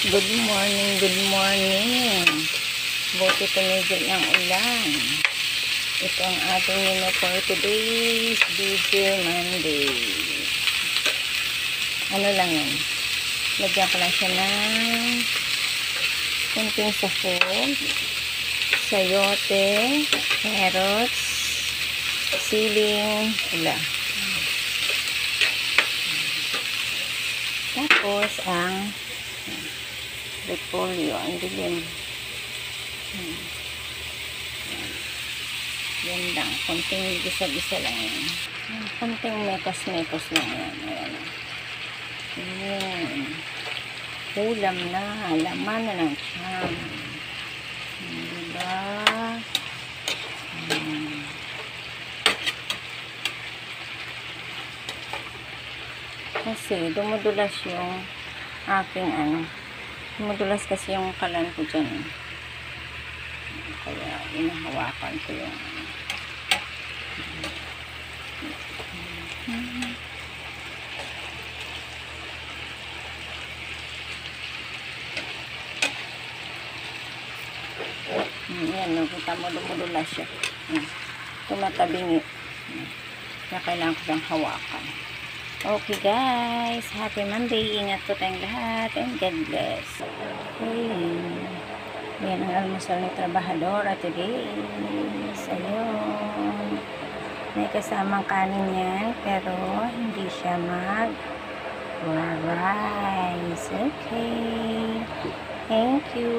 Good morning, good morning. Buti tumigil ng ulan. Ito ang ating menu for today's video Monday. Ano lang yan? Lagyan ko lang siya ng kunting sahog, sayote, carrots, siling, ula. Tapos ang repolyo, ang dilim. Yan lang, konting gisa-gisa lang yan. Konting mekos-mekos lang yan. Ayan. Ulam na, laman na ng tiyan. Diba? Kasi dumudulas yung aking dumudulas kasi yung kalan ko dyan. Kaya inahawakan ko yung yan, nakita mo dumudulas siya. Tumatabingi. Kaya kailangan ko siyang hawakan. Okay guys, happy Monday. Ingat po tayong lahat and God bless. Okay. Yan ang almusal ni Trabahadora today. Ayun. May kasamang kanin yan, pero hindi siya mag-rice. Okay. Thank you.